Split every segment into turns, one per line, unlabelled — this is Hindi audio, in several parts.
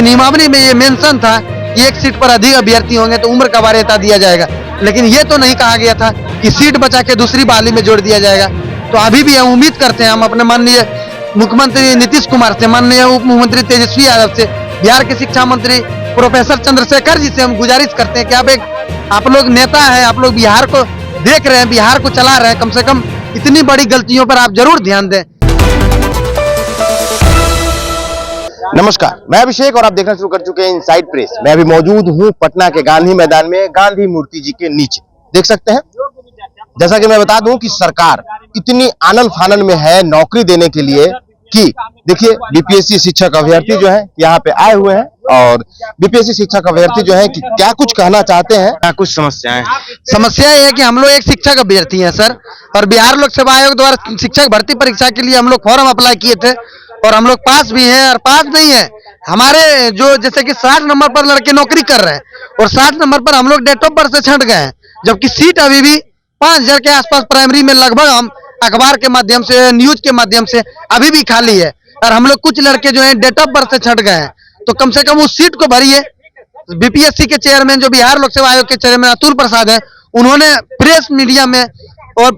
नियमावली में ये मेंशन था कि एक सीट पर अधिक अभ्यर्थी होंगे तो उम्र का वरीयता दिया जाएगा, लेकिन ये तो नहीं कहा गया था कि सीट बचा के दूसरी बहाली में जोड़ दिया जाएगा। तो अभी भी हम उम्मीद करते हैं, हम अपने माननीय मुख्यमंत्री नीतीश कुमार से, माननीय उप मुख्यमंत्री तेजस्वी यादव से, बिहार के शिक्षा मंत्री प्रोफेसर चंद्रशेखर जी से हम गुजारिश करते हैं कि आप लोग नेता हैं, आप लोग बिहार को देख रहे हैं, बिहार को चला रहे हैं, कम से कम इतनी बड़ी गलतियों पर आप जरूर ध्यान दें।
नमस्कार, मैं अभिषेक और आप देखना शुरू कर चुके हैं इनसाइड प्रेस। मैं अभी मौजूद हूं पटना के गांधी मैदान में, गांधी मूर्ति जी के नीचे। देख सकते हैं, जैसा कि मैं बता दूं कि सरकार इतनी आनन फानन में है नौकरी देने के लिए कि देखिए बीपीएससी शिक्षक अभ्यर्थी जो है यहाँ पे आए हुए हैं और बीपीएससी शिक्षक अभ्यर्थी जो है कि क्या कुछ कहना चाहते हैं, क्या कुछ
समस्या ये है कि हम लोग एक शिक्षक अभ्यर्थी हैं सर, और बिहार लोक सेवा आयोग द्वारा शिक्षक भर्ती परीक्षा के लिए हम लोग फॉर्म अप्लाई किए थे और हम लोग पास भी हैं। और पास नहीं है हमारे जो जैसे कि 60 नंबर पर लड़के नौकरी कर रहे हैं और 60 नंबर पर हम लोग डेट ऑफ बर्थ से छंट गए हैं, जबकि सीट अभी भी 5000 के आसपास प्राइमरी में लगभग हम अखबार के माध्यम से, न्यूज के माध्यम से अभी भी खाली है। और हम लोग कुछ लड़के जो हैं डेट ऑफ बर्थ से छंट गए हैं, तो कम से कम उस सीट को भरिए। बीपीएससी के चेयरमैन जो बिहार लोक सेवा आयोग के चेयरमैन अतुल प्रसाद है, उन्होंने प्रेस मीडिया में और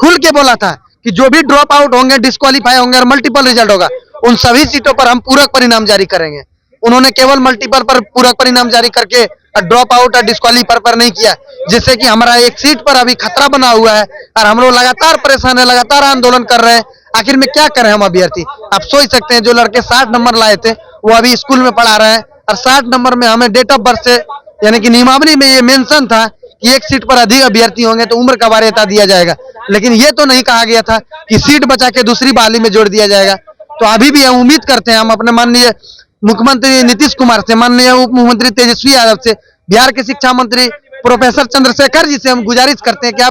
खुल के बोला था कि जो भी ड्रॉप आउट होंगे, डिस्क्वालीफाई होंगे और मल्टीपल रिजल्ट होगा, उन सभी सीटों पर हम पूरक परिणाम जारी करेंगे। उन्होंने केवल मल्टीपल पर पूरक परिणाम जारी करके ड्रॉप आउट और डिस्क्वालीफाई पर नहीं किया, जिससे कि हमारा एक सीट पर अभी खतरा बना हुआ है और हम लोग लगातार परेशान है, लगातार आंदोलन कर रहे हैं। आखिर में क्या करें हम अभ्यर्थी? आप सोच सकते हैं, जो लड़के 60 नंबर लाए थे वो अभी स्कूल में पढ़ा रहे हैं और 60 नंबर में हमें डेट ऑफ बर्थ से, यानी कि नियमावली में ये मेंशन था कि एक सीट पर अधिक अभ्यर्थी होंगे तो उम्र का वरीयता दिया जाएगा, लेकिन ये तो नहीं कहा गया था कि सीट बचा के दूसरी बहाली में जोड़ दिया जाएगा। तो अभी भी हम उम्मीद करते हैं, हम अपने माननीय मुख्यमंत्री नीतीश कुमार से, माननीय उप मुख्यमंत्री तेजस्वी यादव से, बिहार के शिक्षा मंत्री प्रोफेसर चंद्रशेखर जी से हम गुजारिश करते हैं कि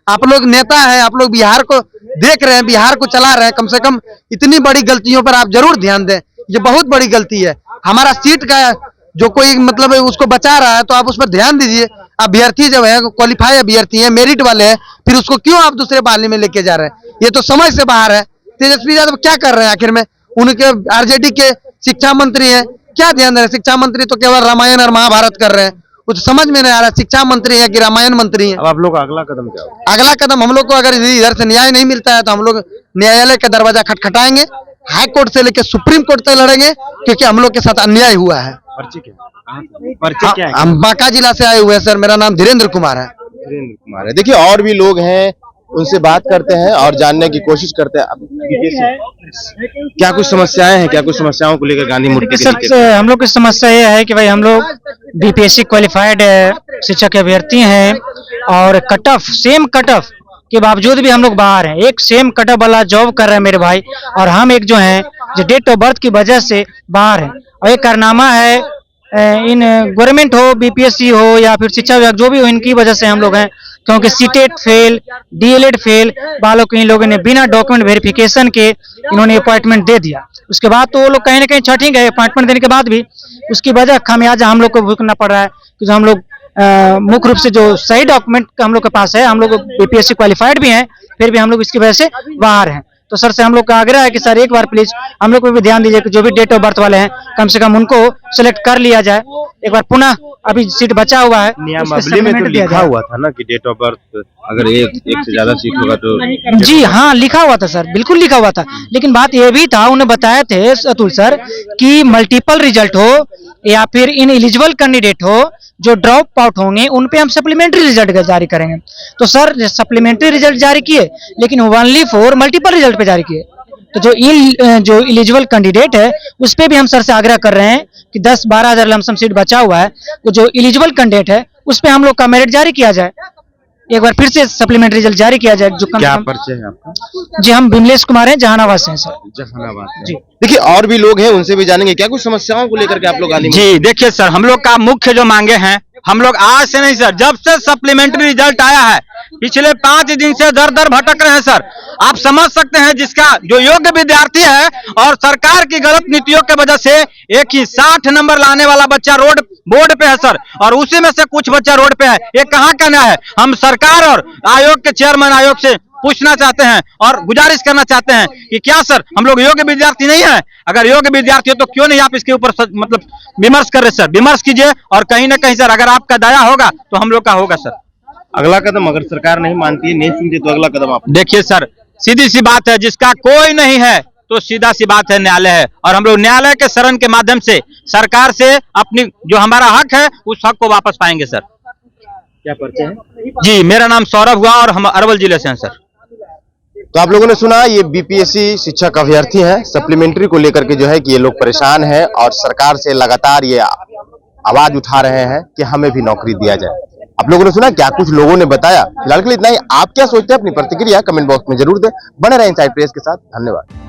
आप लोग नेता हैं, आप लोग बिहार को देख रहे हैं, बिहार को चला रहे हैं, कम से कम इतनी बड़ी गलतियों पर आप जरूर ध्यान दें। ये बहुत बड़ी गलती है। हमारा सीट का जो कोई मतलब उसको बचा रहा है तो आप उस पर ध्यान दीजिए। अभ्यर्थी जब है, क्वालिफाई अभ्यर्थी है, मेरिट वाले हैं, फिर उसको क्यों आप दूसरे बहाली में लेके जा रहे हैं? ये तो समझ से बाहर है। तेजस्वी यादव क्या कर रहे हैं आखिर में? उनके आरजेडी के शिक्षा मंत्री हैं, क्या ध्यान दे रहे हैं? शिक्षा मंत्री तो केवल रामायण और महाभारत कर रहे हैं, कुछ समझ में नहीं आ रहा शिक्षा मंत्री है कि रामायण मंत्री है।
अब आप लोग अगला कदम क्या होगा?
अगला कदम हम लोग को अगर इधर से न्याय नहीं मिलता है तो हम लोग न्यायालय का दरवाजा खटखटाएंगे, हाई कोर्ट से लेकर सुप्रीम कोर्ट तक लड़ेंगे, क्योंकि हम लोग के साथ अन्याय हुआ है।
पर्चे क्या है?
हम बांका जिला से आए हुए हैं सर, मेरा नाम धीरेन्द्र कुमार है।
देखिए और भी लोग हैं, उनसे बात करते हैं और जानने की कोशिश करते हैं। क्या कुछ समस्याएं हैं, क्या कुछ समस्याओं को लेकर गांधी मूर्ति के
हम लोग की समस्या ये है कि भाई हम लोग बीपीएससी क्वालिफाइड शिक्षक अभ्यर्थी हैं और सेम कट ऑफ के बावजूद भी हम लोग बाहर हैं। एक सेम कट ऑफ वाला जॉब कर रहे हैं मेरे भाई, और हम एक जो है जो डेट ऑफ बर्थ की वजह से बाहर हैं। और एक कारनामा है, इन गवर्नमेंट हो, बीपीएससी हो या फिर शिक्षा विभाग, जो भी हो, इनकी वजह से हम लोग हैं, क्योंकि सीटेट फेल, डीएलएड फेल वालों को इन लोगों ने बिना डॉक्यूमेंट वेरिफिकेशन के इन्होंने अपॉइंटमेंट दे दिया। उसके बाद तो वो लोग कहीं ना कहीं छट ही गए। अपॉइंटमेंट देने के बाद भी उसकी वजह खामियाजा हम लोग को भुगतना पड़ रहा है, क्योंकि हम लोग मुख्य रूप से जो सही डॉक्यूमेंट हम लोग के पास है, हम लोग बीपीएससी क्वालिफाइड भी हैं, फिर भी हम लोग इसकी वजह से बाहर हैं। तो सर से हम लोग का आग्रह है कि सर एक बार प्लीज हम लोग को भी ध्यान दीजिए कि जो भी डेट ऑफ बर्थ वाले हैं कम से कम उनको सिलेक्ट कर लिया जाए। एक बार पुनः अभी सीट बचा हुआ है,
नियमावली में तो लिखा हुआ था ना कि डेट ऑफ बर्थ अगर एक से ज्यादा सीट होगा तो।
जी हाँ, लिखा हुआ था सर, बिल्कुल लिखा हुआ था, लेकिन बात यह भी था, उन्हें बताया थे अतुल सर कि मल्टीपल रिजल्ट हो या फिर इन एलिजिबल कैंडिडेट हो, जो ड्रॉप आउट होंगे उन पे हम सप्लीमेंट्री रिजल्ट जारी करेंगे। तो सर सप्लीमेंट्री रिजल्ट जारी किए, लेकिन ओनली फॉर मल्टीपल रिजल्ट पे जारी किए। तो जो एलिजिबल कैंडिडेट है उस पे भी हम सर से आग्रह कर रहे हैं कि 10-12 हजार लमसम सीट बचा हुआ है, तो जो एलिजिबल कैंडिडेट है उस पे हम लोग का मेरिट जारी किया जाए, एक बार फिर से सप्लीमेंट्री रिजल्ट जारी किया जाए। जो
क्या परिचय है आपका?
जी हम विमलेश कुमार हैं, जहानाबाद से हैं सर।
जहानाबाद जी। देखिए और भी लोग हैं, उनसे भी जानेंगे क्या कुछ समस्याओं को लेकर के आप लोग।
जी देखिए सर, हम लोग का मुख्य जो मांगे हैं, हम लोग आज से नहीं सर, जब से सप्लीमेंट्री रिजल्ट आया है पिछले 5 दिन से दर दर भटक रहे हैं सर। आप समझ सकते हैं, जिसका जो योग्य विद्यार्थी है और सरकार की गलत नीतियों की वजह से एक ही 60 नंबर लाने वाला बच्चा बोर्ड पे है सर, और उसी में से कुछ बच्चा रोड पे है। ये कहाँ का न्याय है? हम सरकार और आयोग के चेयरमैन आयोग से पूछना चाहते हैं और गुजारिश करना चाहते हैं कि क्या सर हम लोग योग्य विद्यार्थी नहीं है? अगर योग्य विद्यार्थी हो तो क्यों नहीं आप इसके ऊपर मतलब विमर्श कर रहे सर? विमर्श कीजिए और कहीं ना कहीं सर अगर आपका दया होगा तो हम लोग का होगा सर।
अगला कदम अगर सरकार नहीं मानती है, नहीं सुनती, तो अगला कदम आप
देखिए सर, सीधी सी बात है, जिसका कोई नहीं है तो सीधा सी बात है न्यायालय है, और हम लोग न्यायालय के शरण के माध्यम से सरकार से अपनी जो हमारा हक है उस हक को वापस पाएंगे सर।
क्या परिचय है?
जी, मेरा नाम सौरभ हुआ और हम अरवल जिले से हैं सर।
तो आप लोगों ने सुना, ये बीपीएससी शिक्षक अभ्यर्थी हैं, सप्लीमेंट्री को लेकर के जो है कि ये लोग परेशान हैं और सरकार से लगातार ये आवाज उठा रहे हैं कि हमें भी नौकरी दिया जाए। आप लोगों ने सुना क्या कुछ लोगों ने बताया। फिलहाल के लिए इतना ही। आप क्या सोचते हैं अपनी प्रतिक्रिया कमेंट बॉक्स में जरूर दें। बने रहें इनसाइड प्रेस के साथ। धन्यवाद।